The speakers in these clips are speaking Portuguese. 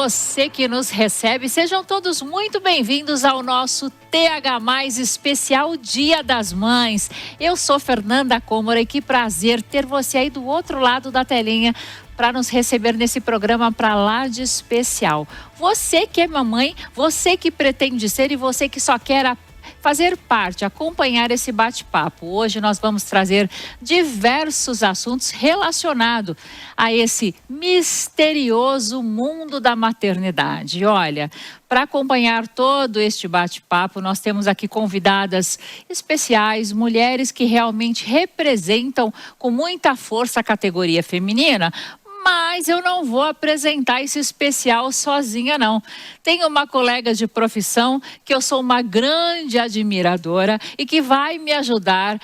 você que nos recebe. Sejam todos muito bem-vindos ao nosso TH+ especial Dia das Mães. Eu sou Fernanda Cômora e que prazer ter você aí do outro lado da telinha para nos receber nesse programa para lá de especial. Você que é mamãe, você que pretende ser e você que só quer fazer parte, acompanhar esse bate-papo. Hoje nós vamos trazer diversos assuntos relacionados a esse misterioso mundo da maternidade. Olha, para acompanhar todo este bate-papo, nós temos aqui convidadas especiais, mulheres que realmente representam com muita força a categoria feminina. Mas eu não vou apresentar esse especial sozinha, não. Tenho uma colega de profissão que eu sou uma grande admiradora e que vai me ajudar,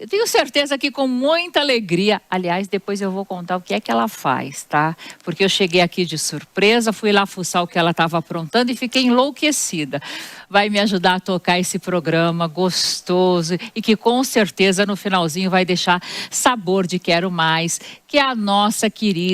tenho certeza que com muita alegria. Aliás, depois eu vou contar o que é que ela faz, tá? Porque eu cheguei aqui de surpresa, fui lá fuçar o que ela estava aprontando e fiquei enlouquecida. Vai me ajudar a tocar esse programa gostoso e que com certeza no finalzinho vai deixar sabor de quero mais, que é a nossa querida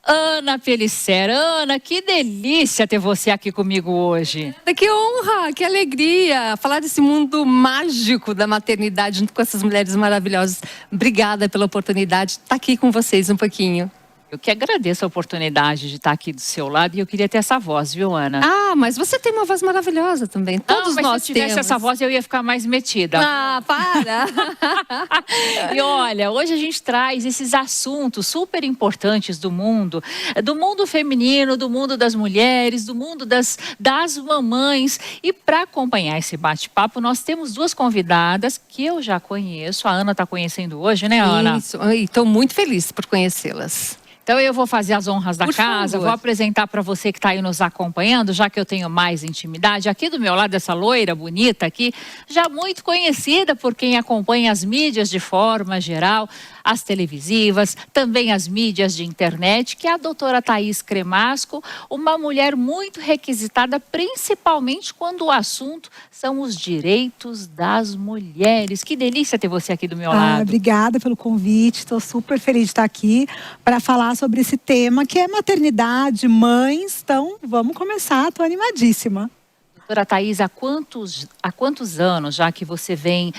Ana Pellicer. Ana, que delícia ter você aqui comigo hoje. Que honra, que alegria falar desse mundo mágico da maternidade junto com essas mulheres maravilhosas. Obrigada pela oportunidade de estar aqui com vocês um pouquinho. Eu que agradeço a oportunidade de estar aqui do seu lado e eu queria ter essa voz, viu, Ana? Ah, mas você tem uma voz maravilhosa também. Todos mas nós se eu tivesse temos. Essa voz eu ia ficar mais metida. Ah, para! E olha, hoje a gente traz esses assuntos super importantes do mundo feminino, do mundo das mulheres, do mundo das mamães. E para acompanhar esse bate-papo, nós temos duas convidadas que eu já conheço. A Ana está conhecendo hoje, né, Ana? Isso, estou muito feliz por conhecê-las. Então eu vou fazer as honras da Por casa, favor. vou apresentar para você que está aí nos acompanhando, já que eu tenho mais intimidade. Aqui do meu lado, essa loira bonita aqui, já muito conhecida por quem acompanha as mídias de forma geral, as televisivas, também as mídias de internet, que é a doutora Thaís Cremasco, uma mulher muito requisitada, principalmente quando o assunto são os direitos das mulheres. Que delícia ter você aqui do meu lado. Obrigada pelo convite, estou super feliz de estar aqui para falar sobre esse tema que é maternidade, mães. Então, vamos começar, estou animadíssima. Doutora Thaís, há quantos anos já que você vem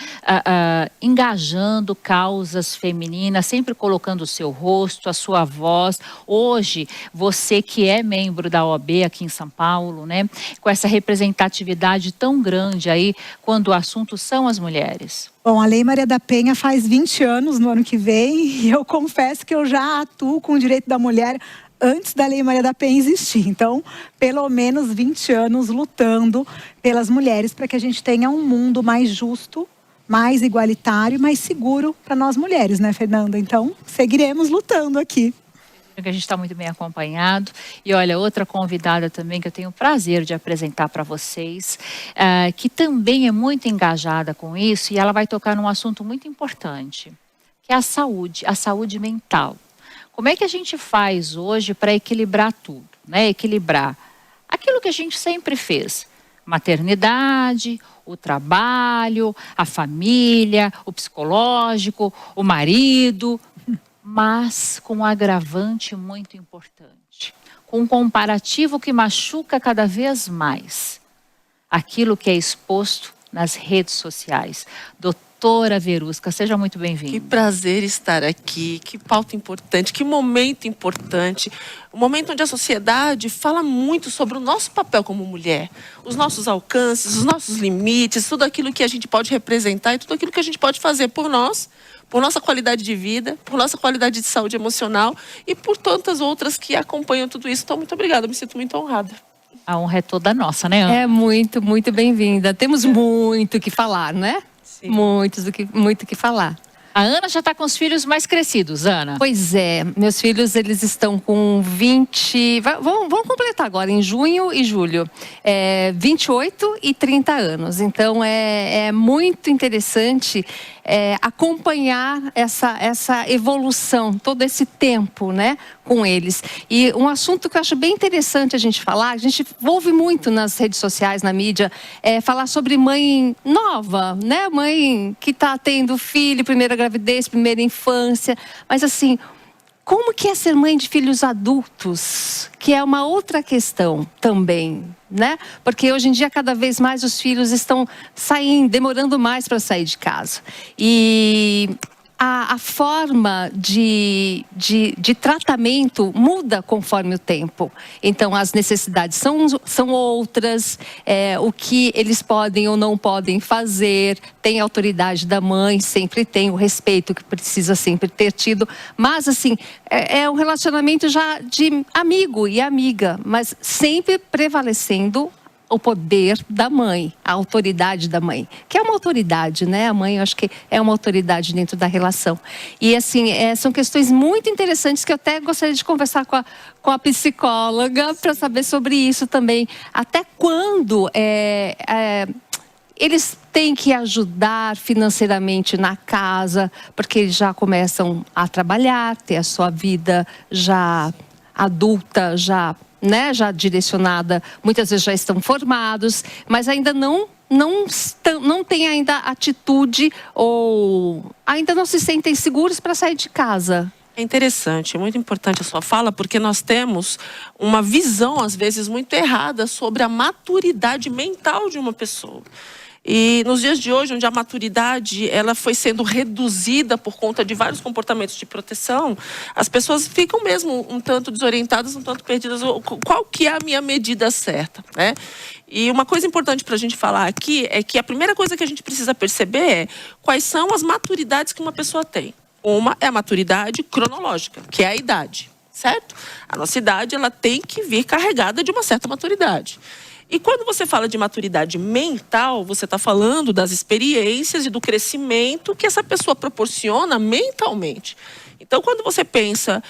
engajando causas femininas, sempre colocando o seu rosto, a sua voz? Hoje, você que é membro da OAB aqui em São Paulo, né, com essa representatividade tão grande aí, quando o assunto são as mulheres. Bom, a Lei Maria da Penha faz 20 anos no ano que vem e eu confesso que eu já atuo com o direito da mulher antes da Lei Maria da Penha existir. Então, pelo menos 20 anos lutando pelas mulheres para que a gente tenha um mundo mais justo, mais igualitário e mais seguro para nós mulheres, né, Fernanda? Então, seguiremos lutando aqui. Que a gente está muito bem acompanhado. E olha, outra convidada também que eu tenho o prazer de apresentar para vocês, que também é muito engajada com isso e ela vai tocar num assunto muito importante, que é a saúde mental. Como é que a gente faz hoje para equilibrar tudo, né? Equilibrar aquilo que a gente sempre fez. Maternidade, o trabalho, a família, o psicológico, o marido, mas com um agravante muito importante. Com um comparativo que machuca cada vez mais aquilo que é exposto nas redes sociais. Doutora Verusca, seja muito bem-vinda. Que prazer estar aqui, que pauta importante, que momento importante. Um momento onde a sociedade fala muito sobre o nosso papel como mulher, os nossos alcances, os nossos limites, tudo aquilo que a gente pode representar e tudo aquilo que a gente pode fazer por nós, por nossa qualidade de vida, por nossa qualidade de saúde emocional e por tantas outras que acompanham tudo isso. Então, muito obrigada, me sinto muito honrada. A honra é toda nossa, né, Ana? É muito, muito bem-vinda. Temos muito o que falar, né? Sim. Muito o que falar. A Ana já está com os filhos mais crescidos, Ana. Pois é, meus filhos, eles estão com 20... Vão completar agora, em junho e julho. 28 e 30 anos. Então, é muito interessante acompanhar essa evolução, todo esse tempo, né, com eles. E um assunto que eu acho bem interessante a gente falar, a gente ouve muito nas redes sociais, na mídia, falar sobre mãe nova, né? Mãe que está tendo filho, primeira gravidez, primeira infância. Mas assim, como que é ser mãe de filhos adultos? Que é uma outra questão também, né? Porque hoje em dia, cada vez mais, os filhos estão saindo, demorando mais para sair de casa. E a forma de tratamento muda conforme o tempo. Então, as necessidades são outras, o que eles podem ou não podem fazer, tem a autoridade da mãe, sempre tem o respeito que precisa sempre ter tido. Mas, assim, é um relacionamento já de amigo e amiga, mas sempre prevalecendo o poder da mãe, a autoridade da mãe, que é uma autoridade, né? A mãe, eu acho que é uma autoridade dentro da relação. E assim, são questões muito interessantes que eu até gostaria de conversar com a psicóloga para saber sobre isso também. Até quando eles têm que ajudar financeiramente na casa, porque eles já começam a trabalhar, ter a sua vida já adulta, já direcionada, muitas vezes já estão formados, mas ainda não têm ainda atitude ou ainda não se sentem seguros para sair de casa. É interessante, é muito importante a sua fala, porque nós temos uma visão, às vezes, muito errada sobre a maturidade mental de uma pessoa. E nos dias de hoje, onde a maturidade ela foi sendo reduzida por conta de vários comportamentos de proteção, as pessoas ficam mesmo um tanto desorientadas, um tanto perdidas. Qual que é a minha medida certa, né? E uma coisa importante para a gente falar aqui é que a primeira coisa que a gente precisa perceber é quais são as maturidades que uma pessoa tem. Uma é a maturidade cronológica, que é a idade, certo? A nossa idade ela tem que vir carregada de uma certa maturidade. E quando você fala de maturidade mental, você está falando das experiências e do crescimento que essa pessoa proporciona mentalmente. Então, quando você pensa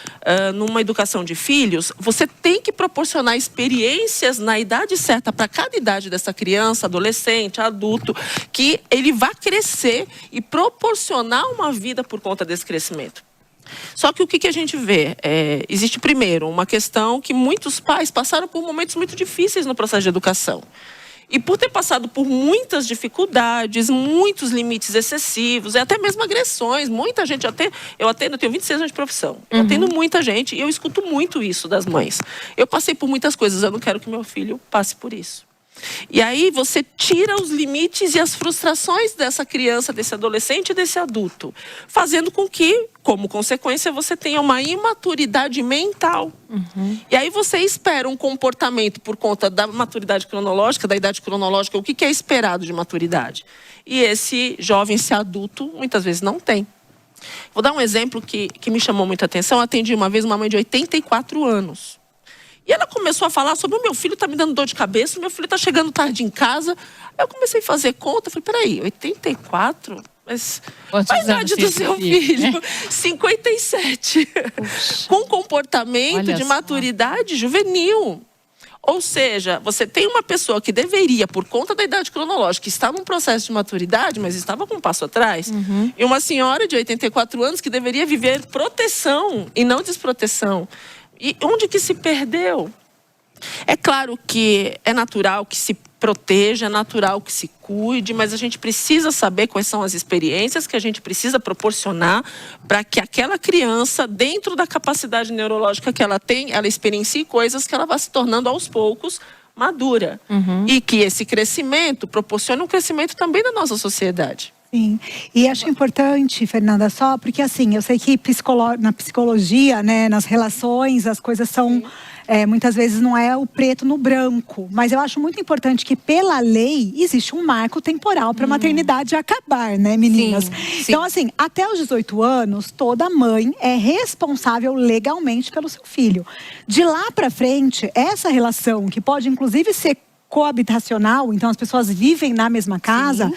numa educação de filhos, você tem que proporcionar experiências na idade certa para cada idade dessa criança, adolescente, adulto, que ele vá crescer e proporcionar uma vida por conta desse crescimento. Só que o que a gente vê? Existe, primeiro, uma questão que muitos pais passaram por momentos muito difíceis no processo de educação. E por ter passado por muitas dificuldades, muitos limites excessivos, e até mesmo agressões, muita gente, eu tenho 26 anos de profissão, eu atendo muita gente e eu escuto muito isso das mães. Eu passei por muitas coisas, eu não quero que meu filho passe por isso. E aí você tira os limites e as frustrações dessa criança, desse adolescente e desse adulto, fazendo com que, como consequência, você tenha uma imaturidade mental. E aí você espera um comportamento por conta da maturidade cronológica, da idade cronológica, o que é esperado de maturidade. E esse jovem, esse adulto, muitas vezes não tem. Vou dar um exemplo que me chamou muita atenção. Eu atendi uma vez uma mãe de 84 anos. E ela começou a falar sobre o meu filho está me dando dor de cabeça, o meu filho está chegando tarde em casa. Aí eu comecei a fazer conta, falei, peraí, 84? Mas qual a idade do seu filho? 57. Puxa. Com comportamento de maturidade juvenil. Ou seja, você tem uma pessoa que deveria, por conta da idade cronológica, estar num processo de maturidade, mas estava com um passo atrás. E uma senhora de 84 anos que deveria viver proteção e não desproteção. E onde que se perdeu? É claro que é natural que se proteja, é natural que se cuide, mas a gente precisa saber quais são as experiências que a gente precisa proporcionar para que aquela criança, dentro da capacidade neurológica que ela tem, ela experiencie coisas que ela vai se tornando aos poucos na E que esse crescimento proporcione um crescimento também na nossa sociedade. Sim, e acho importante, Fernanda, só porque assim, eu sei que na psicologia, né, nas relações, as coisas são, muitas vezes não é o preto no branco, mas eu acho muito importante que pela lei existe um marco temporal para a maternidade acabar, né, meninas? Sim. Então assim, até os 18 anos, toda mãe é responsável legalmente pelo seu filho. De lá para frente, essa relação, que pode inclusive ser coabitacional, então as pessoas vivem na mesma casa,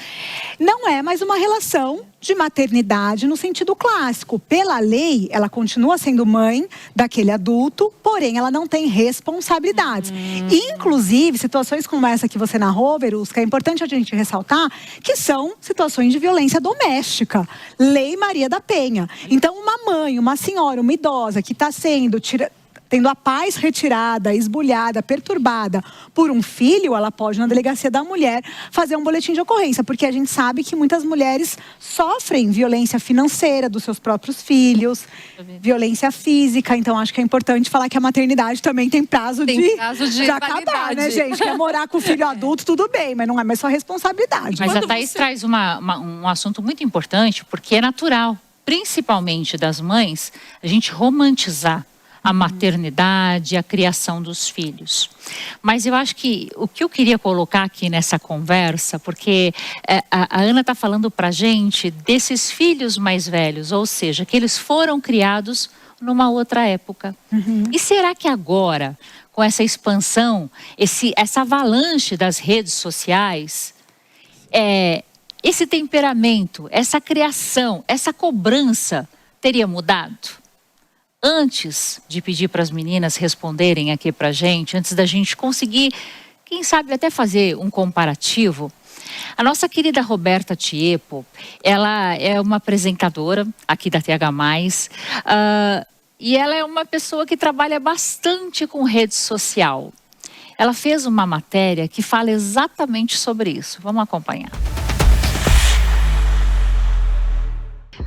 não é mais uma relação de maternidade no sentido clássico. Pela lei, ela continua sendo mãe daquele adulto, porém ela não tem responsabilidades. Inclusive, situações como essa que você narrou, Verusca, é importante a gente ressaltar que são situações de violência doméstica. Lei Maria da Penha. Então, uma mãe, uma senhora, uma idosa que está sendo tendo a paz retirada, esbulhada, perturbada por um filho, ela pode, na delegacia da mulher, fazer um boletim de ocorrência, porque a gente sabe que muitas mulheres sofrem violência financeira dos seus próprios filhos, violência física. Então acho que é importante falar que a maternidade também tem prazo de acabar, né, gente? Quer morar com o filho adulto, tudo bem, mas não é mais sua responsabilidade. Mas a Thaís traz um assunto muito importante, porque é natural, principalmente das mães, a gente romantizar a maternidade, a criação dos filhos. Mas eu acho que o que eu queria colocar aqui nessa conversa, porque a Ana está falando pra gente desses filhos mais velhos, ou seja, que eles foram criados numa outra época. E será que agora, com essa expansão, essa avalanche das redes sociais, esse temperamento, essa criação, essa cobrança teria mudado? Antes de pedir para as meninas responderem aqui para a gente, antes da gente conseguir, quem sabe até fazer um comparativo, a nossa querida Roberta Tiepo, ela é uma apresentadora aqui da TH+, e ela é uma pessoa que trabalha bastante com rede social. Ela fez uma matéria que fala exatamente sobre isso. Vamos acompanhar.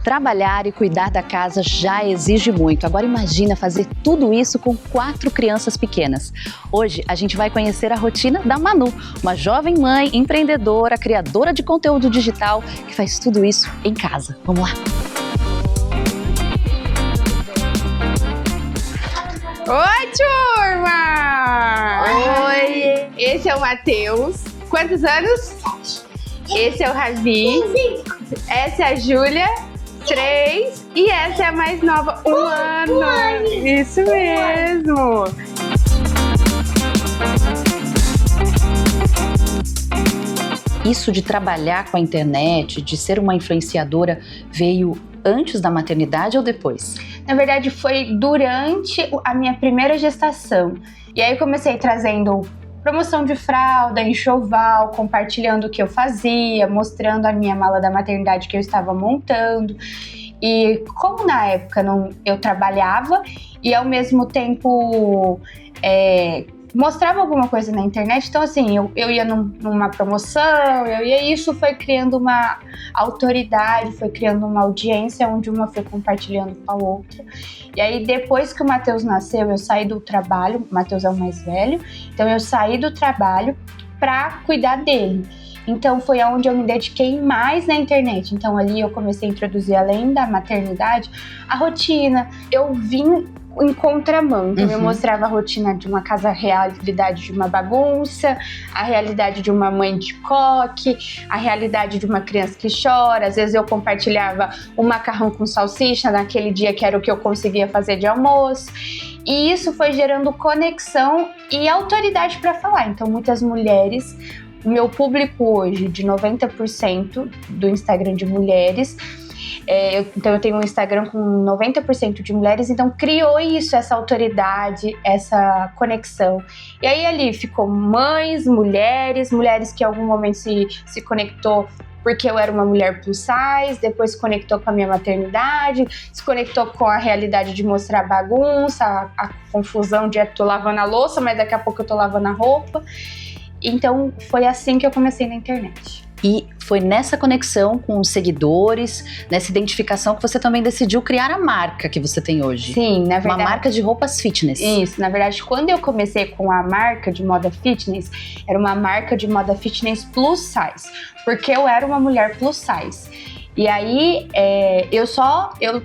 Trabalhar e cuidar da casa já exige muito. Agora imagina fazer tudo isso com 4 crianças pequenas. Hoje a gente vai conhecer a rotina da Manu, uma jovem mãe, empreendedora, criadora de conteúdo digital que faz tudo isso em casa. Vamos lá! Oi, turma! Oi! Esse é o Matheus. Quantos anos? 7. Esse é o Ravi. 5. Essa é a Júlia. 3. E essa é a mais nova. 1 ano. Isso mesmo. Isso de trabalhar com a internet, de ser uma influenciadora, veio antes da maternidade ou depois? Na verdade, foi durante a minha primeira gestação. E aí eu comecei trazendo promoção de fralda, enxoval, compartilhando o que eu fazia, mostrando a minha mala da maternidade que eu estava montando. E como na época eu trabalhava e ao mesmo tempo mostrava alguma coisa na internet, então assim, eu ia numa promoção, isso foi criando uma autoridade, foi criando uma audiência onde uma foi compartilhando com a outra. E aí depois que o Matheus nasceu, eu saí do trabalho, o Matheus é o mais velho, então eu saí do trabalho para cuidar dele. Então foi onde eu me dediquei mais na internet. Então ali eu comecei a introduzir, além da maternidade, a rotina. Eu vim em contramão, então eu mostrava a rotina de uma casa, a realidade de uma bagunça, a realidade de uma mãe de coque, a realidade de uma criança que chora. Às vezes eu compartilhava um macarrão com salsicha naquele dia que era o que eu conseguia fazer de almoço. E isso foi gerando conexão e autoridade para falar. Então muitas mulheres, o meu público hoje de 90% do Instagram de mulheres, então eu tenho um Instagram com 90% de mulheres, então criou isso, essa autoridade, essa conexão. E aí ali ficou mães, mulheres que em algum momento se conectou porque eu era uma mulher plus size, depois se conectou com a minha maternidade, se conectou com a realidade de mostrar a bagunça, a confusão de tô lavando a louça, mas daqui a pouco eu tô lavando a roupa. Então foi assim que eu comecei na internet. E foi nessa conexão com os seguidores, nessa identificação que você também decidiu criar a marca que você tem hoje. Sim, na verdade. Uma marca de roupas fitness. Isso, na verdade, quando eu comecei com a marca de moda fitness, era uma marca de moda fitness plus size, porque eu era uma mulher plus size. E aí,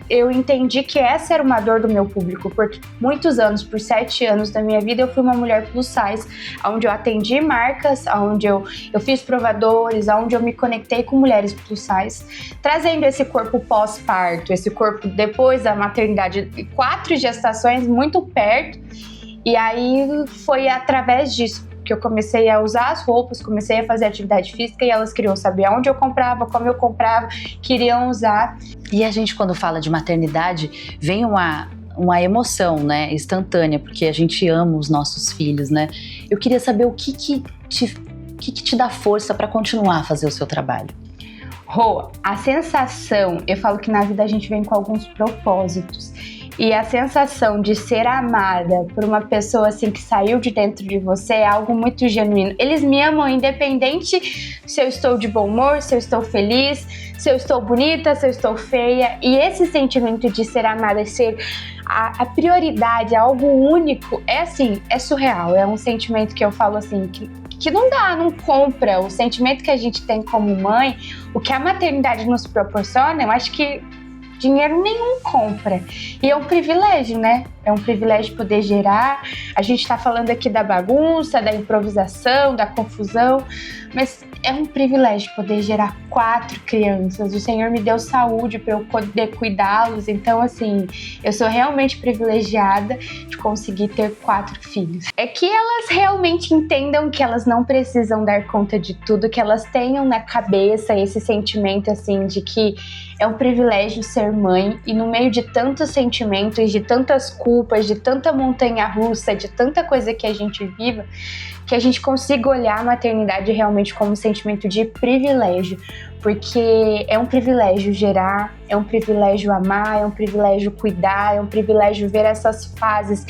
eu entendi que essa era uma dor do meu público. Por muitos anos, por 7 anos da minha vida, eu fui uma mulher plus size, onde eu atendi marcas, onde eu fiz provadores, onde eu me conectei com mulheres plus size, trazendo esse corpo pós-parto, esse corpo depois da maternidade, 4 gestações muito perto. E aí foi através disso que eu comecei a usar as roupas, comecei a fazer atividade física e elas queriam saber onde eu comprava, como eu comprava, queriam usar. E a gente, quando fala de maternidade, vem uma emoção, né, instantânea, porque a gente ama os nossos filhos, né? Eu queria saber o que te dá força para continuar a fazer o seu trabalho. Rô, a sensação, eu falo que na vida a gente vem com alguns propósitos. E a sensação de ser amada por uma pessoa assim que saiu de dentro de você é algo muito genuíno. Eles me amam independente se eu estou de bom humor, se eu estou feliz, se eu estou bonita, se eu estou feia. E esse sentimento de ser amada, ser a prioridade, algo único, é assim, é surreal. É um sentimento que eu falo assim, que não dá, não compra. O sentimento que a gente tem como mãe, o que a maternidade nos proporciona, eu acho que dinheiro nenhum compra. E é um privilégio, né? É um privilégio poder gerar. A gente tá falando aqui da bagunça, da improvisação, da confusão, mas é um privilégio poder gerar 4 crianças. O Senhor me deu saúde para eu poder cuidá-los. Então, assim, eu sou realmente privilegiada de conseguir ter 4 filhos. É que elas realmente entendam que elas não precisam dar conta de tudo, que elas tenham na cabeça esse sentimento, assim, de que é um privilégio ser mãe, e no meio de tantos sentimentos, de tantas culpas, de tanta montanha-russa, de tanta coisa que a gente vive, que a gente consiga olhar a maternidade realmente como um sentimento de privilégio, porque é um privilégio gerar, é um privilégio amar, é um privilégio cuidar, é um privilégio ver essas fases.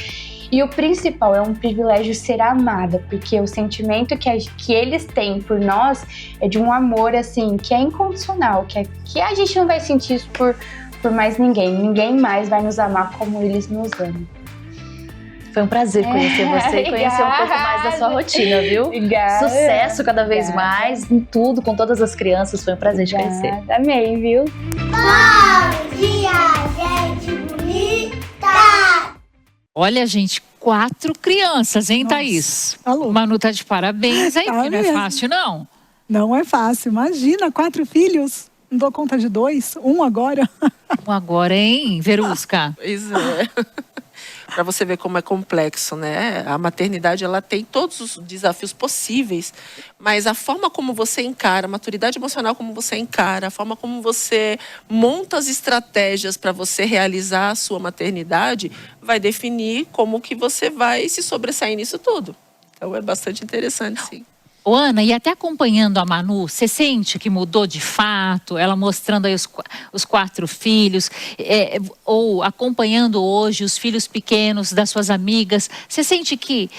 E o principal, é um privilégio ser amada, porque o sentimento que eles têm por nós é de um amor, assim, que é incondicional, que a gente não vai sentir isso por mais ninguém. Ninguém mais vai nos amar como eles nos amam. Foi um prazer conhecer você e conhecer um pouco mais da sua rotina, viu? Obrigada. Sucesso cada vez mais em tudo, com todas as crianças. Foi um prazer te conhecer. Amei, viu? Bom dia, gente bonita! Olha, gente, 4 crianças, hein, Nossa, Thaís? tá louco. Manu tá de parabéns, hein? Tá Porque não é mesmo. fácil, não. Não é fácil. Imagina, 4 filhos. Não dou conta de 2, 1 agora. Agora, hein, Verusca? Pois é. Para você ver como é complexo, né? A maternidade, ela tem todos os desafios possíveis, mas a forma como você encara, a maturidade emocional como você encara, a forma como você monta as estratégias para você realizar a sua maternidade, vai definir como que você vai se sobressair nisso tudo. Então é bastante interessante, sim. Ô, Ana, e até acompanhando a Manu, você sente que mudou de fato? Ela mostrando aí os 4 filhos, ou acompanhando hoje os filhos pequenos das suas amigas, você sente que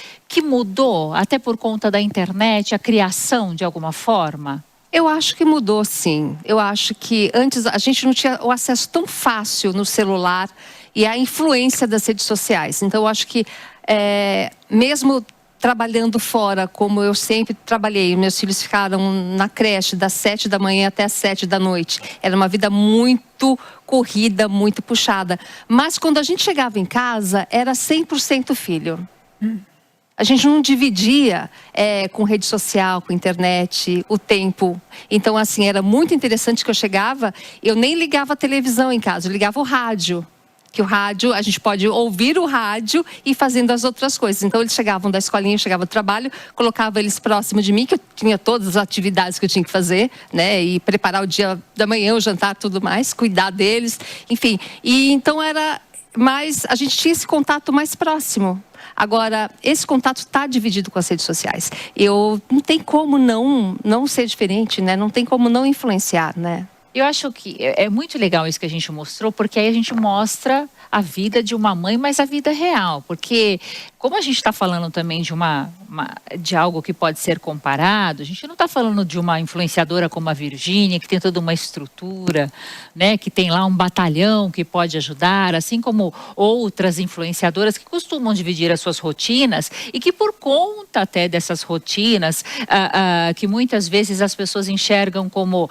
mudou, até por conta da internet, a criação de alguma forma? Eu acho que mudou, sim. Eu acho que antes a gente não tinha o acesso tão fácil no celular e a influência das redes sociais. Então, eu acho que mesmo trabalhando fora, como eu sempre trabalhei, meus filhos ficaram na creche das 7 da manhã até as 7 da noite. Era uma vida muito corrida, muito puxada. Mas quando a gente chegava em casa, era 100% filho. A gente não dividia com rede social, com internet, o tempo. Então, assim, era muito interessante que eu chegava, eu nem ligava a televisão em casa, eu ligava o rádio. Que o rádio, a gente pode ouvir o rádio e fazendo as outras coisas. Então, eles chegavam da escolinha, chegavam do trabalho, colocava eles próximo de mim, que eu tinha todas as atividades que eu tinha que fazer, né? E preparar o dia da manhã, o jantar, tudo mais, cuidar deles, enfim. E então a gente tinha esse contato mais próximo. Agora, esse contato está dividido com as redes sociais. Não tem como não ser diferente, né? Não tem como não influenciar, né? Eu acho que é muito legal isso que a gente mostrou, porque aí a gente mostra a vida de uma mãe, mas a vida real. Porque como a gente está falando também de algo que pode ser comparado, a gente não está falando de uma influenciadora como a Virgínia, que tem toda uma estrutura, né, que tem lá um batalhão que pode ajudar, assim como outras influenciadoras que costumam dividir as suas rotinas e que por conta até dessas rotinas, que muitas vezes as pessoas enxergam como,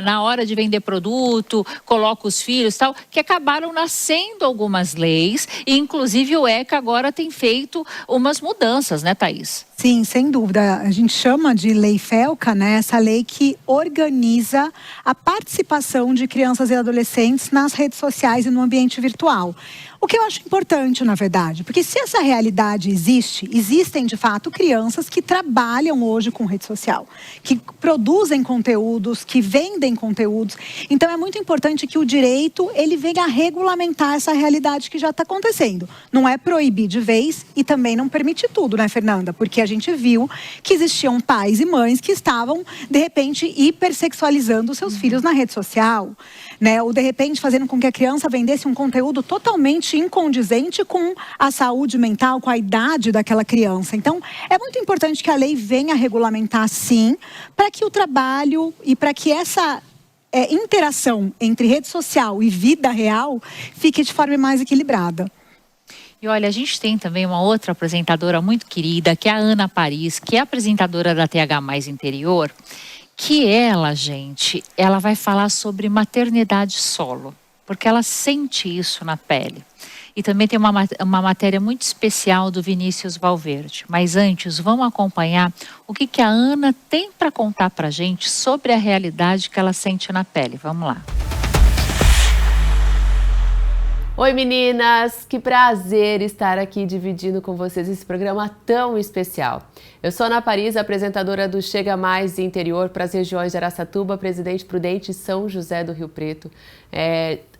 na hora de vender produto, coloca os filhos e tal, que acabaram nascendo algumas leis, e inclusive o ECA agora tem feito umas mudanças, né, Thaís? Sim, sem dúvida. A gente chama de Lei FELCA, né? Essa lei que organiza a participação de crianças e adolescentes nas redes sociais e no ambiente virtual. O que eu acho importante, na verdade, porque se essa realidade existem de fato crianças que trabalham hoje com rede social, que produzem conteúdos, que vendem conteúdos. Então é muito importante que o direito ele venha a regulamentar essa realidade que já está acontecendo. Não é proibir de vez e também não permitir tudo, né, Fernanda? Porque a gente viu que existiam pais e mães que estavam, de repente, hipersexualizando os seus filhos na rede social, né? Ou, de repente, fazendo com que a criança vendesse um conteúdo totalmente incondizente com a saúde mental, com a idade daquela criança. Então, é muito importante que a lei venha regulamentar, sim, para que o trabalho e para que essa interação entre rede social e vida real fique de forma mais equilibrada. E olha, a gente tem também uma outra apresentadora muito querida, que é a Ana Paris, que é apresentadora da TH+ Interior, que ela, gente, ela vai falar sobre maternidade solo, porque ela sente isso na pele. E também tem uma matéria muito especial do Vinícius Valverde. Mas antes, vamos acompanhar o que a Ana tem para contar para a gente sobre a realidade que ela sente na pele. Vamos lá. Oi meninas, que prazer estar aqui dividindo com vocês esse programa tão especial. Eu sou Ana Paris, apresentadora do Chega Mais Interior para as regiões de Araçatuba, Presidente Prudente e São José do Rio Preto,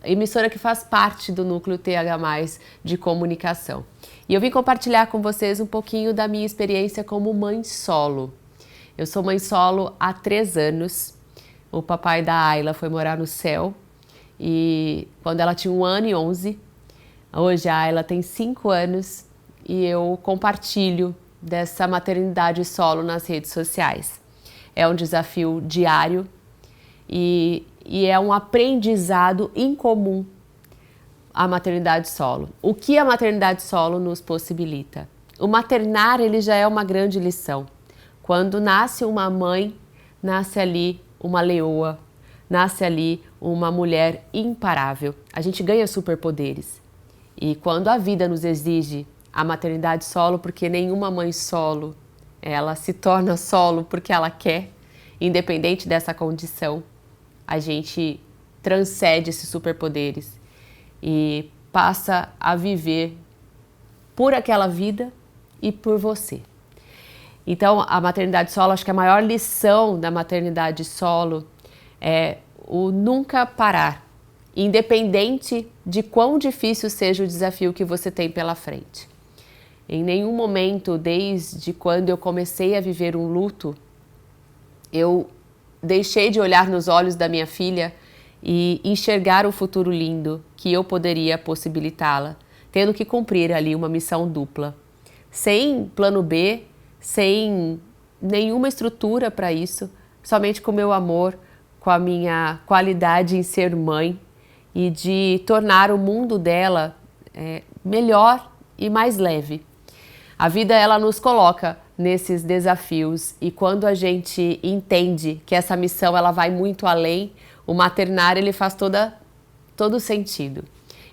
emissora que faz parte do núcleo TH+ de comunicação. E eu vim compartilhar com vocês um pouquinho da minha experiência como mãe solo. Eu sou mãe solo há 3 anos, o papai da Ayla foi morar no céu. E quando ela tinha 1 ano e 11, hoje a Ayla tem 5 anos e eu compartilho dessa maternidade solo nas redes sociais. É um desafio diário e é um aprendizado incomum a maternidade solo. O que a maternidade solo nos possibilita? O maternar, ele já é uma grande lição. Quando nasce uma mãe, nasce ali uma leoa, nasce ali uma mulher imparável. A gente ganha superpoderes. E quando a vida nos exige a maternidade solo, porque nenhuma mãe solo, ela se torna solo porque ela quer, independente dessa condição, a gente transcende esses superpoderes e passa a viver por aquela vida e por você. Então, a maternidade solo, acho que a maior lição da maternidade solo é o nunca parar, independente de quão difícil seja o desafio que você tem pela frente. Em nenhum momento, desde quando eu comecei a viver um luto, eu deixei de olhar nos olhos da minha filha e enxergar o futuro lindo que eu poderia possibilitá-la, tendo que cumprir ali uma missão dupla. Sem plano B, sem nenhuma estrutura para isso, somente com o meu amor, com a minha qualidade em ser mãe e de tornar o mundo dela melhor e mais leve. A vida, ela nos coloca nesses desafios e quando a gente entende que essa missão ela vai muito além, o maternar ele faz todo sentido.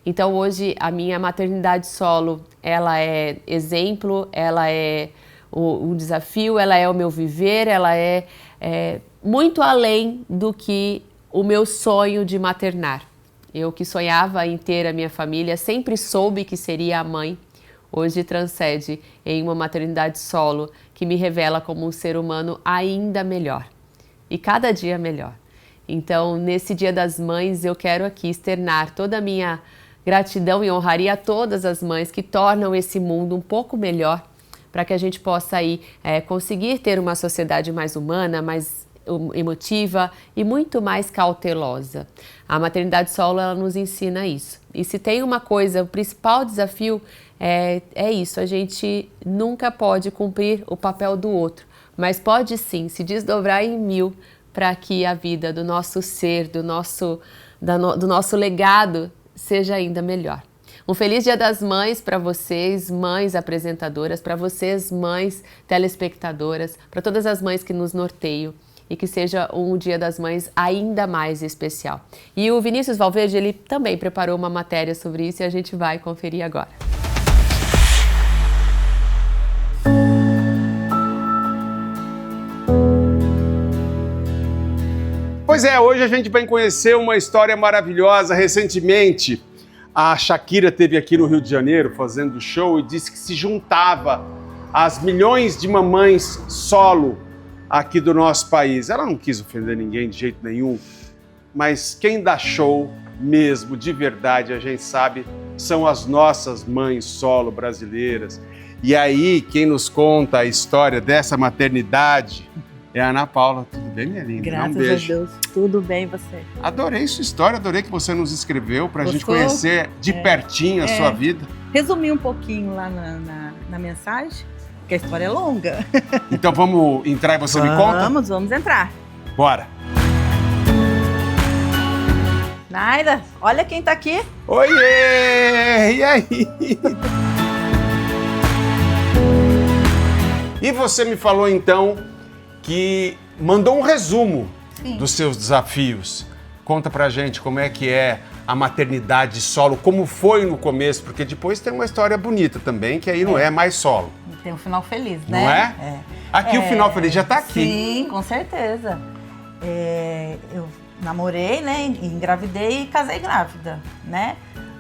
Então hoje a minha maternidade solo, ela é exemplo, ela é um desafio, ela é o meu viver, ela é muito além do que o meu sonho de maternar. Eu que sonhava em ter a minha família, sempre soube que seria a mãe, hoje transcende em uma maternidade solo que me revela como um ser humano ainda melhor. E cada dia melhor. Então, nesse Dia das Mães, eu quero aqui externar toda a minha gratidão e honraria a todas as mães que tornam esse mundo um pouco melhor, para que a gente possa aí conseguir ter uma sociedade mais humana, mais emotiva e muito mais cautelosa. A maternidade solo, ela nos ensina isso. E se tem uma coisa, o principal desafio é isso, a gente nunca pode cumprir o papel do outro, mas pode sim se desdobrar em 1000 para que a vida do nosso ser, do nosso legado seja ainda melhor. Um feliz Dia das Mães para vocês, mães apresentadoras, para vocês, mães telespectadoras, para todas as mães que nos norteiam e que seja um Dia das Mães ainda mais especial. E o Vinícius Valverde, ele também preparou uma matéria sobre isso e a gente vai conferir agora. Pois é, hoje a gente vai conhecer uma história maravilhosa. Recentemente, a Shakira esteve aqui no Rio de Janeiro fazendo show e disse que se juntava às milhões de mamães solo aqui do nosso país. Ela não quis ofender ninguém de jeito nenhum, mas quem dá show mesmo, de verdade, a gente sabe, são as nossas mães solo brasileiras. E aí, quem nos conta a história dessa maternidade é a Ana Paula. Tudo bem, minha linda? Graças um beijo. a Deus, tudo bem você? Adorei sua história, adorei que você nos escreveu para a gente Gostou? conhecer de pertinho a sua vida. Resumi um pouquinho lá na mensagem, porque a história é longa. Então vamos entrar e você me conta? Vamos entrar. Bora! Naira, olha quem tá aqui. Oiê! E aí? E você me falou então que mandou um resumo dos seus desafios. Conta pra gente como é que é a maternidade solo, como foi no começo, porque depois tem uma história bonita também, que aí não é mais solo. Tem um final feliz, né? Não é? Aqui o final feliz já tá aqui. Sim, com certeza. Eu namorei, né? Engravidei e casei grávida, né?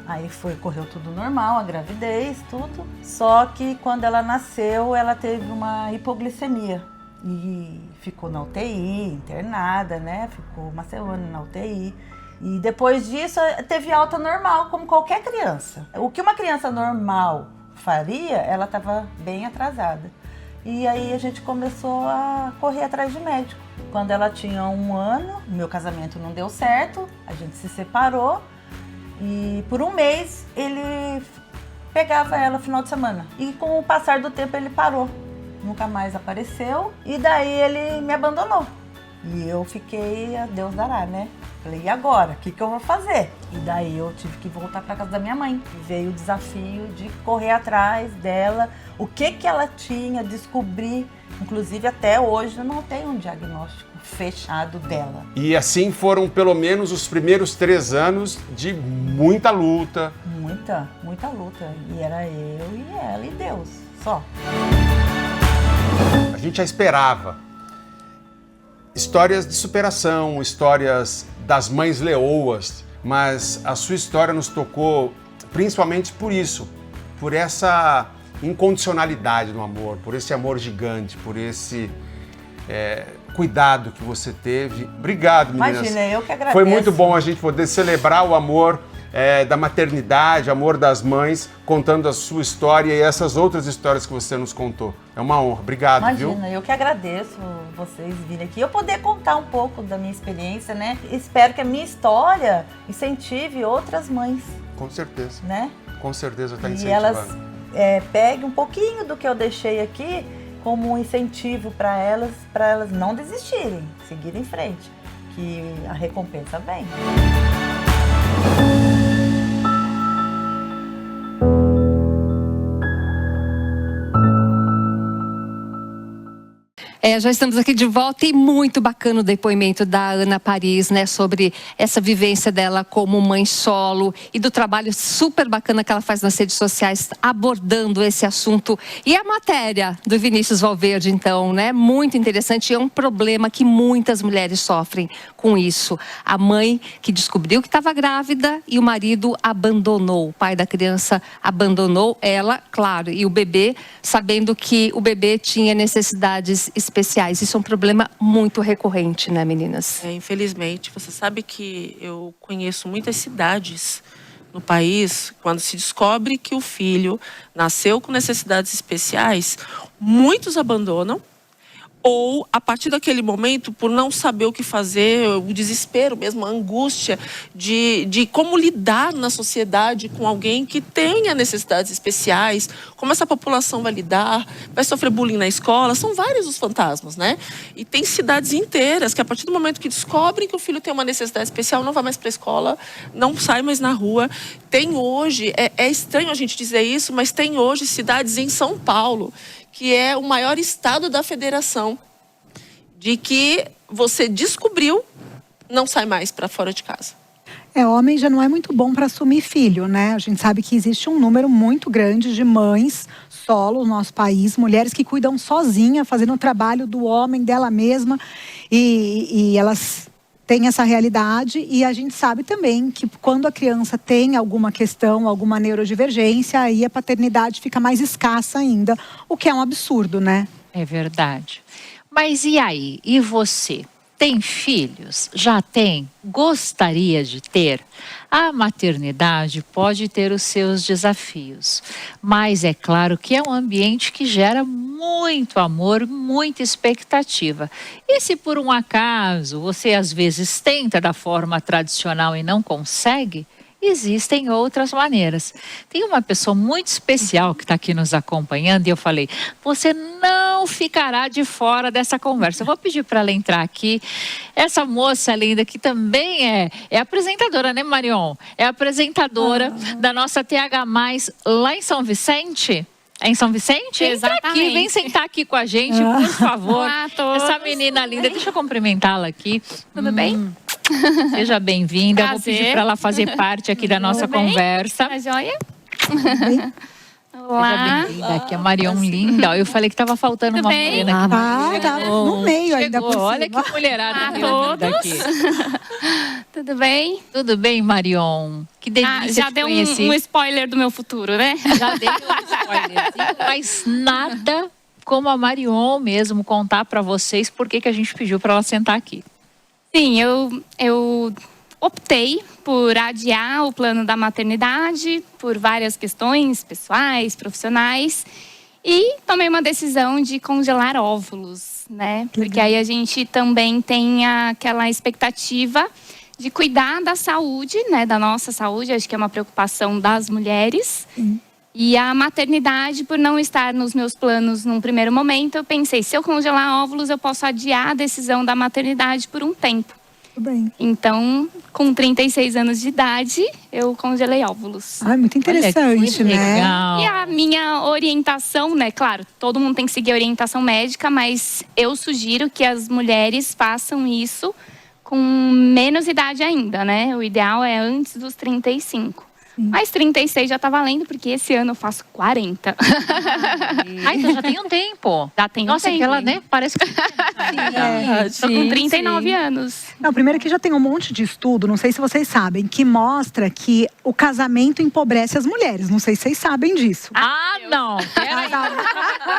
Aí correu tudo normal, a gravidez, tudo. Só que quando ela nasceu, ela teve uma hipoglicemia. E ficou na UTI, internada, né? Ficou uma semana na UTI. E depois disso, teve alta normal, como qualquer criança. O que uma criança normal faria, ela estava bem atrasada. E aí a gente começou a correr atrás de médico. Quando ela tinha 1 ano, meu casamento não deu certo, a gente se separou. E por 1 mês ele pegava ela no final de semana. E com o passar do tempo ele parou. Nunca mais apareceu. E daí ele me abandonou. E eu fiquei, a Deus dará, né? Falei, e agora? O que eu vou fazer? E daí eu tive que voltar para casa da minha mãe. E veio o desafio de correr atrás dela. O que ela tinha, descobrir. Inclusive até hoje eu não tenho um diagnóstico fechado dela. E assim foram pelo menos os primeiros 3 anos de muita luta. Muita luta. E era eu e ela e Deus, só. A gente já esperava histórias de superação, histórias das mães leoas, mas a sua história nos tocou principalmente por isso, por essa incondicionalidade no amor, por esse amor gigante, por esse cuidado que você teve. Obrigado, meninas. Imagina, eu que agradeço. Foi muito bom a gente poder celebrar o amor da maternidade, amor das mães, contando a sua história e essas outras histórias que você nos contou. É uma honra. Obrigado, viu? Imagina, eu que agradeço vocês virem aqui. Eu poder contar um pouco da minha experiência, né? Espero que a minha história incentive outras mães. Com certeza. Né? Com certeza está E incentivando. elas peguem um pouquinho do que eu deixei aqui como um incentivo para elas não desistirem, seguirem em frente, que a recompensa vem. Já estamos aqui de volta e muito bacana o depoimento da Ana Paris, né, sobre essa vivência dela como mãe solo e do trabalho super bacana que ela faz nas redes sociais abordando esse assunto. E a matéria do Vinícius Valverde, então, né, muito interessante, é um problema que muitas mulheres sofrem com isso. A mãe que descobriu que estava grávida e o marido abandonou, o pai da criança abandonou ela, claro, e o bebê, sabendo que o bebê tinha necessidades especiais. Isso é um problema muito recorrente, né, meninas? Infelizmente, você sabe que eu conheço muitas cidades no país, quando se descobre que o filho nasceu com necessidades especiais, muitos abandonam, ou a partir daquele momento, por não saber o que fazer, o desespero mesmo, a angústia de como lidar na sociedade com alguém que tenha necessidades especiais, como essa população vai lidar, vai sofrer bullying na escola, são vários os fantasmas, né? E tem cidades inteiras que a partir do momento que descobrem que o filho tem uma necessidade especial, não vai mais para a escola, não sai mais na rua. Tem hoje, é estranho a gente dizer isso, mas tem hoje cidades em São Paulo, que é o maior estado da federação, de que você descobriu, não sai mais para fora de casa. Homem já não é muito bom para assumir filho, né? A gente sabe que existe um número muito grande de mães solo no nosso país, mulheres que cuidam sozinha, fazendo o trabalho do homem, dela mesma, e elas têm essa realidade. E a gente sabe também que quando a criança tem alguma questão, alguma neurodivergência, aí a paternidade fica mais escassa ainda, o que é um absurdo, né? É verdade. Mas e aí? E você? tem filhos? Já tem? Gostaria de ter? A maternidade pode ter os seus desafios, mas é claro que é um ambiente que gera muito amor, muita expectativa. E se por um acaso você às vezes tenta da forma tradicional e não consegue, existem outras maneiras. Tem uma pessoa muito especial que está aqui nos acompanhando e eu falei, você não ficará de fora dessa conversa. Eu vou pedir para ela entrar aqui. Essa moça linda que também é apresentadora, né, Marion? É apresentadora da nossa TH+, lá em São Vicente. É em São Vicente? Entra aqui, vem sentar aqui com a gente, por favor. Olá a todos. Essa menina linda, deixa eu cumprimentá-la aqui. Tudo bem? Seja bem-vinda. Eu vou pedir para ela fazer parte aqui da nossa conversa. Tá joia? Olá. Seja bem-vinda aqui, a Marion linda. Eu falei que estava faltando uma morena aqui. Tá no meio ainda por cima. Olha que mulherada todos. aqui. Tudo bem? Tudo bem, Marion? Que delícia. Já deu um spoiler do meu futuro, né? Já deu um spoiler. Mas nada como a Marion mesmo contar para vocês por que a gente pediu para ela sentar aqui. Sim, eu optei por adiar o plano da maternidade por várias questões pessoais, profissionais, e tomei uma decisão de congelar óvulos, né? Porque aí a gente também tem aquela expectativa de cuidar da saúde, né? Da nossa saúde, acho que é uma preocupação das mulheres. E a maternidade, por não estar nos meus planos num primeiro momento, eu pensei, se eu congelar óvulos, eu posso adiar a decisão da maternidade por um tempo. Bem. Então, com 36 anos de idade, eu congelei óvulos. Muito interessante, né? Legal. E a minha orientação, né? Claro, todo mundo tem que seguir a orientação médica, mas eu sugiro que as mulheres façam isso com menos idade ainda, né? O ideal é antes dos 35. Mas 36 já tá valendo, porque esse ano eu faço 40. Então já tem um tempo. Já tem um tempo. Nossa, ela, né? Parece que... Tô com 39 anos. Não, primeiro que já tem um monte de estudo, não sei se vocês sabem, que mostra que o casamento empobrece as mulheres. Não sei se vocês sabem disso. Não. Peraí.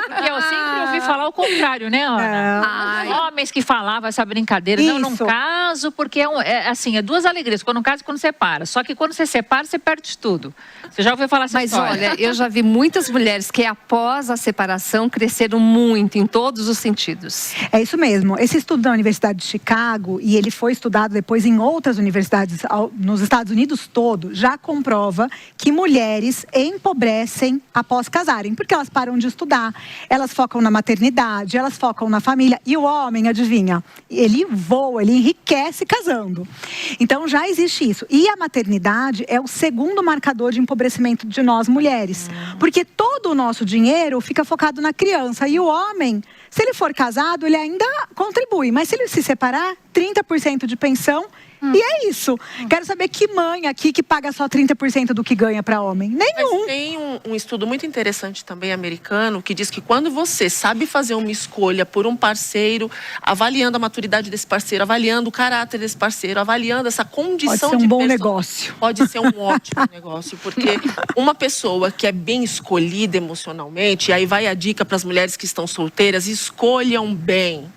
Porque eu sempre ouvi falar o contrário, né, Ana? Homens que falavam essa brincadeira. Não, não caso, porque é duas alegrias. Quando casa e quando separa. Só que quando você separa, você perde tudo. Você já ouviu falar essa história? Mas olha, eu já vi muitas mulheres que após a separação cresceram muito em todos os sentidos. É isso mesmo. Esse estudo da Universidade de Chicago, e ele foi estudado depois em outras universidades nos Estados Unidos todo, já comprova que mulheres empobrecem após casarem, porque elas param de estudar, elas focam na maternidade, elas focam na família, e o homem, adivinha, ele voa, ele enriquece casando. Então já existe isso. E a maternidade é o segundo marcador de empobrecimento de nós mulheres, porque todo o nosso dinheiro fica focado na criança, e o homem, se ele for casado, ele ainda contribui, mas se ele se separar, 30% de pensão, e é isso. Quero saber que mãe aqui que paga só 30% do que ganha para homem. Nenhum. Mas tem um estudo muito interessante também americano que diz que quando você sabe fazer uma escolha por um parceiro, avaliando a maturidade desse parceiro, avaliando o caráter desse parceiro, avaliando essa condição de pode ser um bom negócio. Pode ser um ótimo negócio, porque uma pessoa que é bem escolhida emocionalmente, e aí vai a dica para as mulheres que estão solteiras, escolham bem.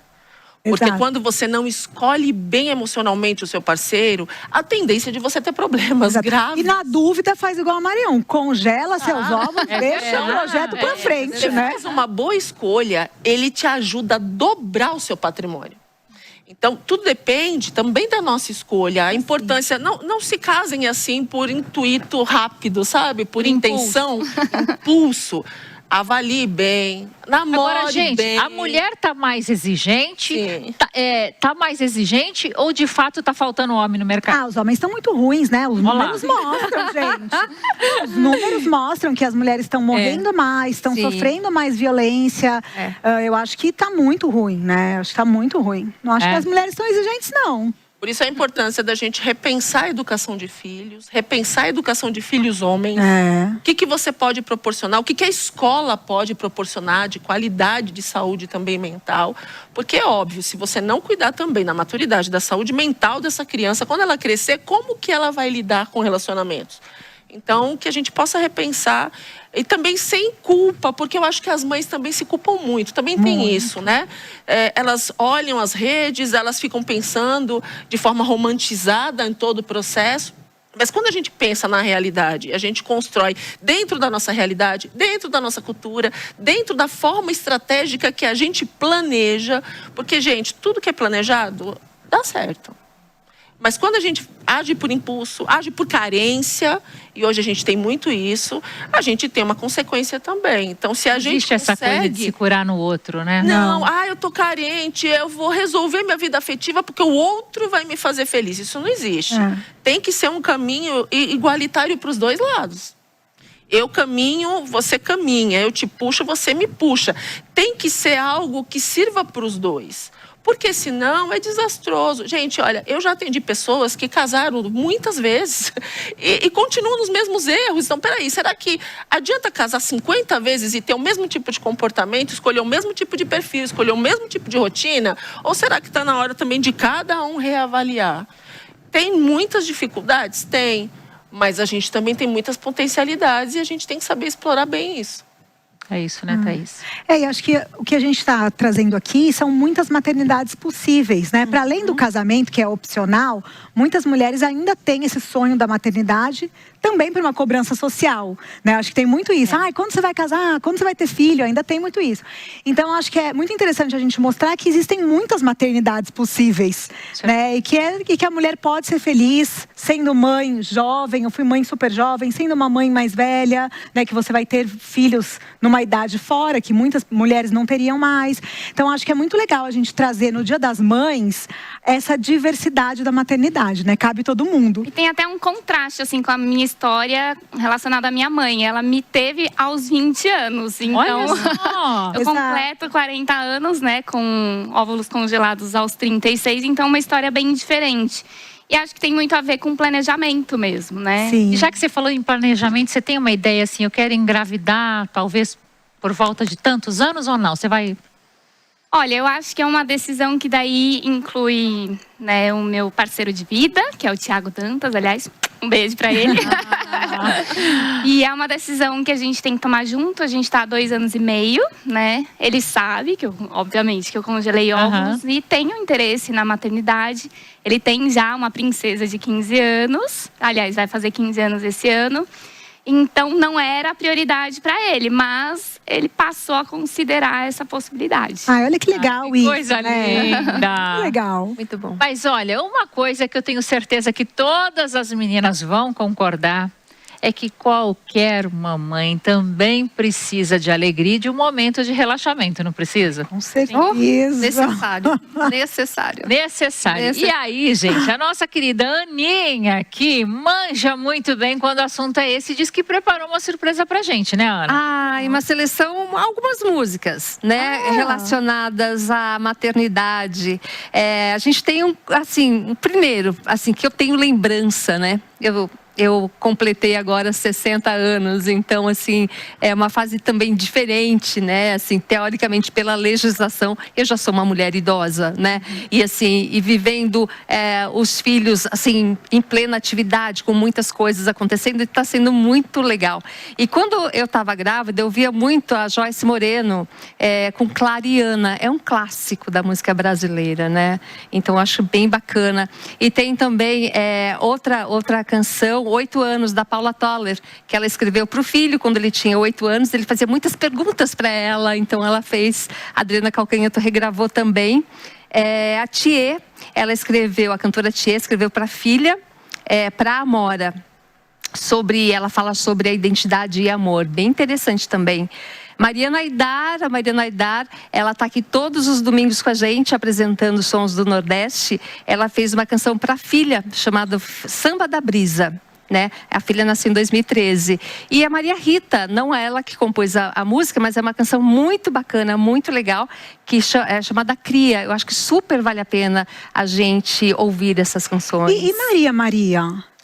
Porque quando você não escolhe bem emocionalmente o seu parceiro, a tendência é de você ter problemas graves. E na dúvida faz igual a Marion, congela seus ovos, deixa o projeto pra frente, Você né? faz uma boa escolha, ele te ajuda a dobrar o seu patrimônio. Então, tudo depende também da nossa escolha. A importância, não se casem assim por intuito rápido, sabe? Por intenção, impulso. Avalie bem, namore Agora, gente, bem. a mulher tá mais exigente, tá mais exigente ou de fato tá faltando homem no mercado? Os homens estão muito ruins, né? Os números mostram, gente. Os números mostram que as mulheres estão morrendo mais, estão sofrendo mais violência. Eu acho que tá muito ruim, né? Acho que tá muito ruim. Não acho que as mulheres estão exigentes, não. Por isso a importância da gente repensar a educação de filhos, repensar a educação de filhos homens. O que você pode proporcionar, o que a escola pode proporcionar de qualidade de saúde também mental. Porque é óbvio, se você não cuidar também na maturidade da saúde mental dessa criança, quando ela crescer, como que ela vai lidar com relacionamentos? Então, que a gente possa repensar e também sem culpa, porque eu acho que as mães também se culpam muito, também tem isso, né? Elas olham as redes, elas ficam pensando de forma romantizada em todo o processo. Mas quando a gente pensa na realidade, a gente constrói dentro da nossa realidade, dentro da nossa cultura, dentro da forma estratégica que a gente planeja, porque, gente, tudo que é planejado dá certo. Mas quando a gente age por impulso, age por carência, e hoje a gente tem muito isso, a gente tem uma consequência também. Então, se a gente existe essa coisa de se curar no outro, né? Não, eu tô carente, eu vou resolver minha vida afetiva porque o outro vai me fazer feliz. Isso não existe. Tem que ser um caminho igualitário para os dois lados. Eu caminho, você caminha. Eu te puxo, você me puxa. Tem que ser algo que sirva para os dois. Porque senão é desastroso. Gente, olha, eu já atendi pessoas que casaram muitas vezes e continuam nos mesmos erros. Então, peraí, será que adianta casar 50 vezes e ter o mesmo tipo de comportamento, escolher o mesmo tipo de perfil, escolher o mesmo tipo de rotina? Ou será que está na hora também de cada um reavaliar? Tem muitas dificuldades? Tem. Mas a gente também tem muitas potencialidades e a gente tem que saber explorar bem isso. É isso, né, Thaís? E acho que o que a gente está trazendo aqui são muitas maternidades possíveis, né? Para além do casamento, que é opcional, muitas mulheres ainda têm esse sonho da maternidade, também por uma cobrança social, né? Acho que tem muito isso. Quando você vai casar? Quando você vai ter filho? Ainda tem muito isso. Então, acho que é muito interessante a gente mostrar que existem muitas maternidades possíveis, né? E que a mulher pode ser feliz sendo mãe jovem. Eu fui mãe super jovem, sendo uma mãe mais velha, né? Que você vai ter filhos numa idade fora, que muitas mulheres não teriam mais. Então, acho que é muito legal a gente trazer no Dia das Mães essa diversidade da maternidade, né? Cabe todo mundo. E tem até um contraste, assim, com a minha história relacionada à minha mãe. Ela me teve aos 20 anos. Então, eu completo 40 anos, né? Com óvulos congelados aos 36. Então, uma história bem diferente. E acho que tem muito a ver com planejamento mesmo, né? Sim. E já que você falou em planejamento, você tem uma ideia assim, eu quero engravidar, talvez por volta de tantos anos ou não? Você vai... Olha, eu acho que é uma decisão que daí inclui, né, o meu parceiro de vida, que é o Thiago Dantas, aliás, um beijo pra ele. E é uma decisão que a gente tem que tomar junto, a gente tá há 2 anos e meio, né? Ele sabe que obviamente, que eu congelei óvulos e tenho interesse na maternidade. Ele tem já uma princesa de 15 anos, aliás, vai fazer 15 anos esse ano. Então, não era a prioridade para ele, mas ele passou a considerar essa possibilidade. Olha que legal isso. Coisa linda. Que legal. Muito bom. Mas olha, uma coisa que eu tenho certeza que todas as meninas vão concordar é que qualquer mamãe também precisa de alegria e de um momento de relaxamento, não precisa? Com certeza. Necessário. E aí, gente, a nossa querida Aninha, que manja muito bem quando o assunto é esse, diz que preparou uma surpresa pra gente, né, Ana? E uma seleção, algumas músicas, né, relacionadas à maternidade. A gente tem um primeiro, assim, que eu tenho lembrança, né? Eu completei agora 60 anos, então, assim, é uma fase também diferente, né? Assim, teoricamente, pela legislação, eu já sou uma mulher idosa, né? E, assim, vivendo os filhos, assim, em plena atividade, com muitas coisas acontecendo, e está sendo muito legal. E quando eu estava grávida, eu via muito a Joyce Moreno com Clariana. É um clássico da música brasileira, né? Então, acho bem bacana. E tem também outra canção, 8 anos, da Paula Toller, que ela escreveu para o filho quando ele tinha 8 anos. Ele fazia muitas perguntas para ela, então ela fez. A Adriana Calcanhoto regravou também. A Thier, a cantora Thier escreveu para a filha, para a Amora. Ela fala sobre a identidade e amor, bem interessante também. Mariana Aidar, ela está aqui todos os domingos com a gente, apresentando Sons do Nordeste. Ela fez uma canção para a filha, chamada Samba da Brisa, né? A filha nasceu em 2013. E a Maria Rita, não é ela que compôs a música, mas é uma canção muito bacana, muito legal, que é chamada Cria. Eu acho que super vale a pena a gente ouvir essas canções. E Maria?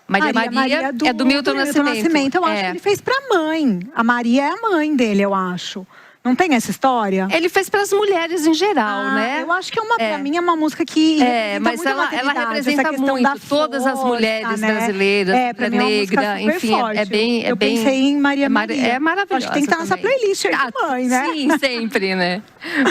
Maria é do Milton Nascimento. Eu acho que ele fez pra mãe. A Maria é a mãe dele, eu acho. Não tem essa história? Ele fez para as mulheres em geral, né? Eu acho que pra mim é uma música que mas ela representa muito todas as mulheres brasileiras, negra, enfim, eu pensei em Maria Maria. É maravilhosa. Acho que tem que estar nessa playlist aí de mãe, né? Sim, sempre, né?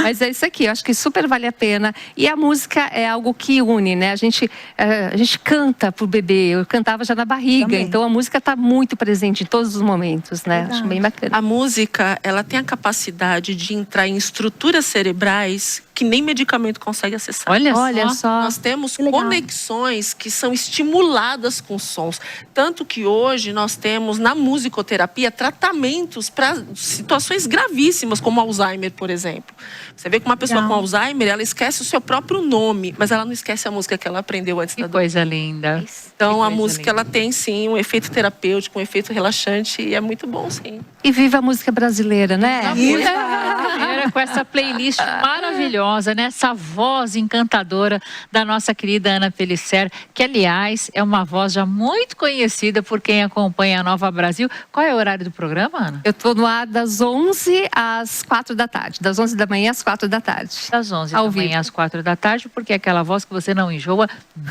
Mas é isso aqui, eu acho que super vale a pena. E a música é algo que une, né? A gente canta pro bebê, eu cantava já na barriga, também. Então a música está muito presente em todos os momentos, né? Acho bem bacana. A música, ela tem a capacidade de entrar em estruturas cerebrais que nem medicamento consegue acessar. Olha só. Nós temos conexões que são estimuladas com sons. Tanto que hoje nós temos na musicoterapia tratamentos para situações gravíssimas, como Alzheimer, por exemplo. Você vê que uma pessoa com Alzheimer, ela esquece o seu próprio nome, mas ela não esquece a música que ela aprendeu antes da doença. Coisa linda. Então a música, ela tem sim um efeito terapêutico, um efeito relaxante e é muito bom, sim. E viva a música brasileira, né? A música brasileira com essa playlist maravilhosa, né? Essa voz encantadora da nossa querida Ana Pellicer, que aliás é uma voz já muito conhecida por quem acompanha a Nova Brasil. Qual é o horário do programa, Ana? Eu tô no ar das 11 às 4 da tarde, das 11 da manhã às 4 da tarde. Das 11 da manhã às 4 da tarde, porque é aquela voz que você não enjoa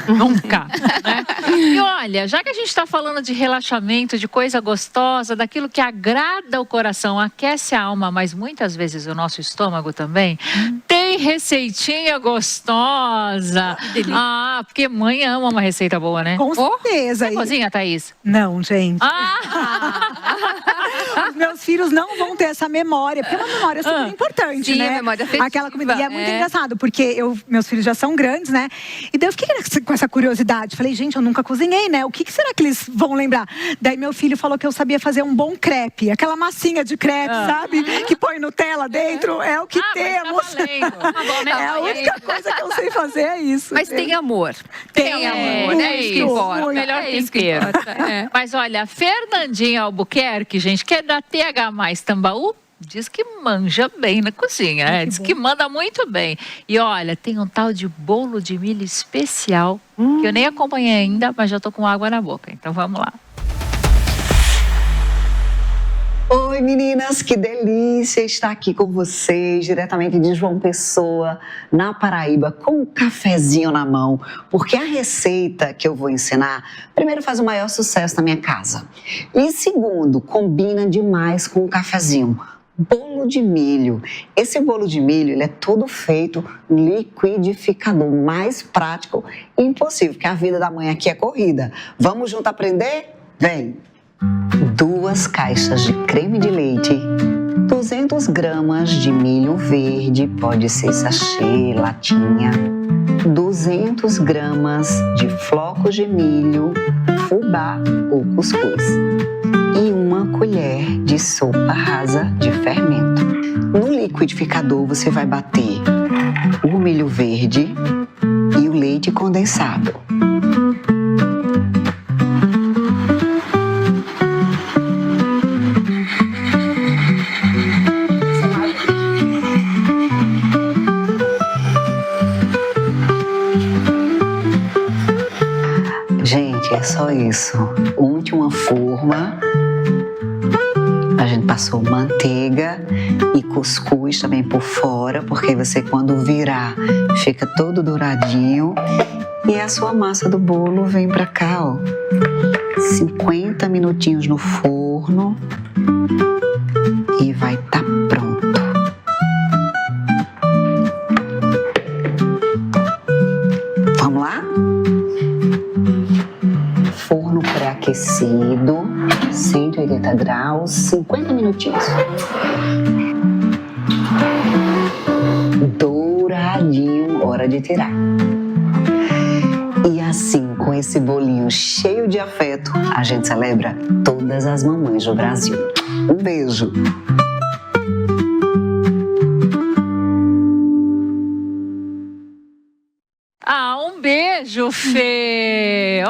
nunca, né? E olha, já que a gente está falando de relaxamento, de coisa gostosa, daquilo que agrada o coração, aquece a alma, mas muitas vezes o nosso estômago também, tem receitinha gostosa. Porque mãe ama uma receita boa, né? Com certeza. Você cozinha, Thaís? Não, gente. Os meus filhos não vão ter essa memória, porque é uma memória super importante, né? A memória afetiva. Aquela comida. E é muito engraçado, porque meus filhos já são grandes, né? E daí eu fiquei com essa curiosidade. Falei, gente, eu nunca cozinhei, né? O que será que eles vão lembrar? Daí meu filho falou que eu sabia fazer um bom crepe. Aquela massinha de crepe, sabe? Que põe Nutella dentro. É o que temos. A única coisa que eu sei fazer é isso. Mas tem amor. Tem amor, né? É isso que importa. Melhor tempero. Mas olha, Fernandinha Albuquerque, gente, que é da TH+ Tambaú, diz que manja bem na cozinha, diz que manda muito bem. E olha, tem um tal de bolo de milho especial, que eu nem acompanhei ainda, mas já tô com água na boca. Então vamos lá. Oi meninas, que delícia estar aqui com vocês, diretamente de João Pessoa, na Paraíba, com um cafezinho na mão, porque a receita que eu vou ensinar, primeiro faz o maior sucesso na minha casa, e segundo, combina demais com o cafezinho. Bolo de milho. Esse bolo de milho, ele é todo feito no liquidificador, mais prático e impossível, porque a vida da mãe aqui é corrida. Vamos junto aprender? Vem! 2 caixas de creme de leite, 200 gramas de milho verde, pode ser sachê, latinha, 200 gramas de flocos de milho, fubá ou cuscuz e 1 colher de sopa rasa de fermento. No liquidificador você vai bater o milho verde e o leite condensado. Gente, é só isso. Unte uma forma. A gente passou manteiga e cuscuz também por fora, porque você quando virar fica todo douradinho. E a sua massa do bolo vem pra cá, ó. 50 minutinhos no forno e vai estar pronto. Vamos lá? Forno pré-aquecido, 180 graus, 50 minutinhos. Douradinho, hora de tirar. E assim, com esse bolinho cheio de afeto, a gente celebra todas as mamães do Brasil. Um beijo! Um beijo, Fê!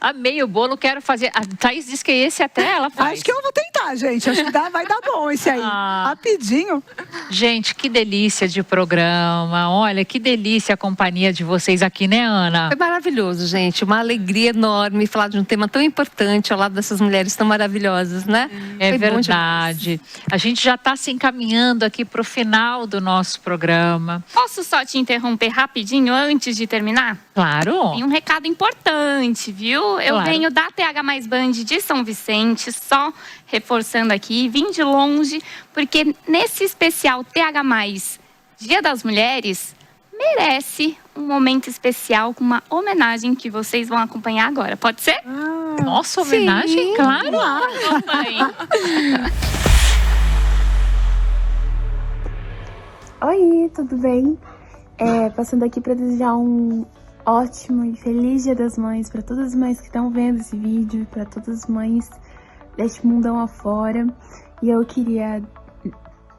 Amei o bolo, quero fazer. A Thaís disse que esse até ela faz. Acho que eu vou tentar, gente. Acho que vai dar bom esse aí. Rapidinho. Gente, que delícia de programa. Olha, que delícia a companhia de vocês aqui, né, Ana? Foi maravilhoso, gente. Uma alegria enorme falar de um tema tão importante ao lado dessas mulheres tão maravilhosas, né? É Foi bom verdade. A gente já está se encaminhando aqui para o final do nosso programa. Posso só te interromper rapidinho antes de terminar? Claro. Tem um recado importante, viu? Eu Claro. venho da TH Mais Band de São Vicente, só reforçando aqui, vim de longe, porque nesse especial TH Mais Dia das Mulheres, merece um momento especial com uma homenagem que vocês vão acompanhar agora. Pode ser? Nossa, homenagem? Sim. Claro. Oi, tudo bem? Passando aqui para desejar um ótimo e feliz Dia das Mães para todas as mães que estão vendo esse vídeo, para todas as mães deste mundão afora. E eu queria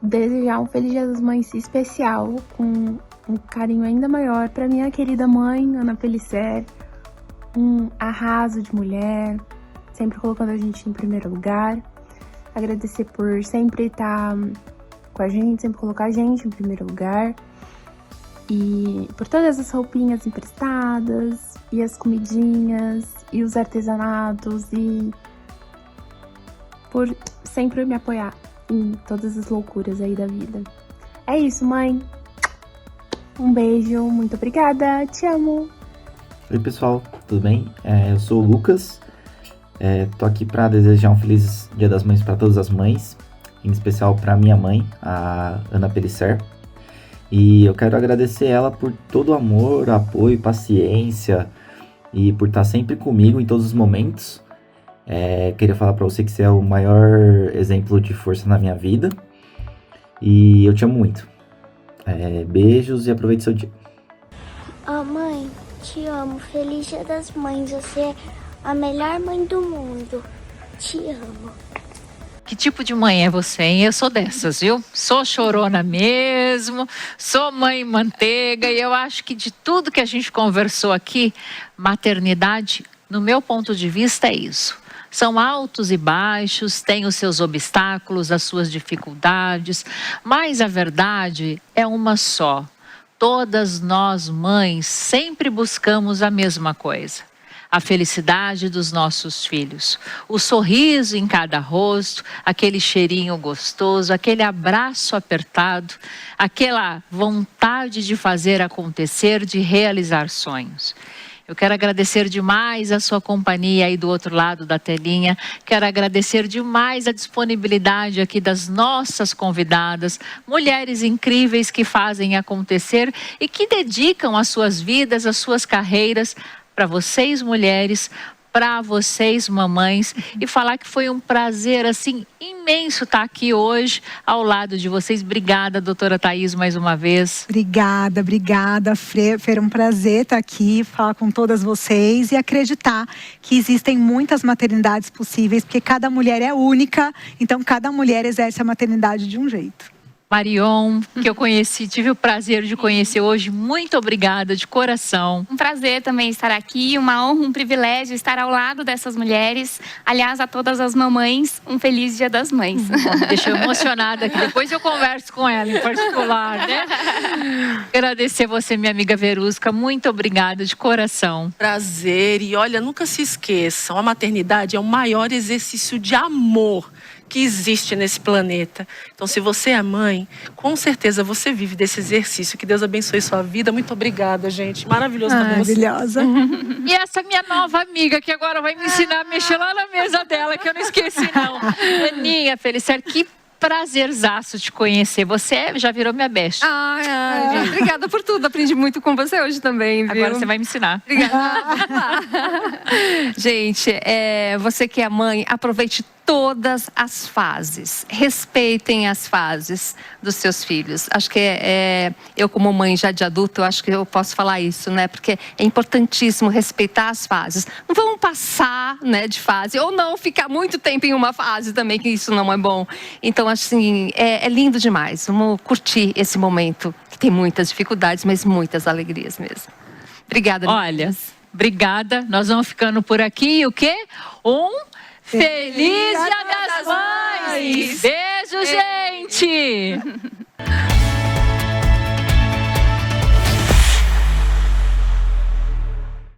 desejar um feliz Dia das Mães especial, com um carinho ainda maior para minha querida mãe, Ana Pellicer, um arraso de mulher, sempre colocando a gente em primeiro lugar. Agradecer por sempre estar com a gente, sempre colocar a gente em primeiro lugar. E por todas as roupinhas emprestadas, e as comidinhas, e os artesanatos, e por sempre me apoiar em todas as loucuras aí da vida. É isso, mãe. Um beijo, muito obrigada, te amo. Oi pessoal, tudo bem? Eu sou o Lucas, tô aqui para desejar um feliz Dia das Mães para todas as mães, em especial para minha mãe, a Ana Pellicer. E eu quero agradecer ela por todo o amor, apoio, paciência e por estar sempre comigo em todos os momentos. Queria falar para você que você é o maior exemplo de força na minha vida e eu te amo muito. Beijos e aproveite seu dia. Mãe, te amo. Feliz Dia das Mães. Você é a melhor mãe do mundo. Te amo. Que tipo de mãe é você, hein? Eu sou dessas, viu? Sou chorona mesmo, sou mãe manteiga e eu acho que de tudo que a gente conversou aqui, maternidade, no meu ponto de vista, é isso. São altos e baixos, tem os seus obstáculos, as suas dificuldades, mas a verdade é uma só. Todas nós, mães, sempre buscamos a mesma coisa. A felicidade dos nossos filhos, o sorriso em cada rosto, aquele cheirinho gostoso, aquele abraço apertado, aquela vontade de fazer acontecer, de realizar sonhos. Eu quero agradecer demais a sua companhia aí do outro lado da telinha. Quero agradecer demais a disponibilidade aqui das nossas convidadas, mulheres incríveis que fazem acontecer e que dedicam as suas vidas, as suas carreiras para vocês mulheres, para vocês mamães, e falar que foi um prazer assim imenso estar aqui hoje ao lado de vocês. Obrigada, doutora Thaís, mais uma vez. Obrigada, Fer. Um prazer estar aqui, falar com todas vocês e acreditar que existem muitas maternidades possíveis, porque cada mulher é única, então cada mulher exerce a maternidade de um jeito. Marion, que eu conheci, tive o prazer de conhecer hoje. Muito obrigada, de coração. Um prazer também estar aqui, uma honra, um privilégio estar ao lado dessas mulheres. Aliás, a todas as mamães, um feliz Dia das Mães. Me deixou emocionada aqui. Depois eu converso com ela em particular, né? Agradecer você, minha amiga Verusca. Muito obrigada, de coração. Prazer. E olha, nunca se esqueçam, a maternidade é o maior exercício de amor que existe nesse planeta. Então, se você é mãe, com certeza você vive desse exercício. Que Deus abençoe sua vida. Muito obrigada, gente. Maravilhoso estar com você. Maravilhosa. E essa minha nova amiga, que agora vai me ensinar a mexer lá na mesa dela, que eu não esqueci, não. Aninha Pellicer, que prazerzaço te conhecer. Você já virou minha best. Gente, obrigada por tudo. Aprendi muito com você hoje também, viu? Agora você vai me ensinar. Obrigada. Gente, você que é mãe, aproveite todas as fases. Respeitem as fases dos seus filhos. Acho que eu como mãe já de adulto, eu acho que eu posso falar isso, né? Porque é importantíssimo respeitar as fases. Não vamos passar, né, de fase, ou não ficar muito tempo em uma fase também, que isso não é bom. Então, assim, é lindo demais. Vamos curtir esse momento, que tem muitas dificuldades, mas muitas alegrias mesmo. Obrigada, olha. Obrigada. Nós vamos ficando por aqui. E o quê? Feliz Dia das Mães! Beijo, gente!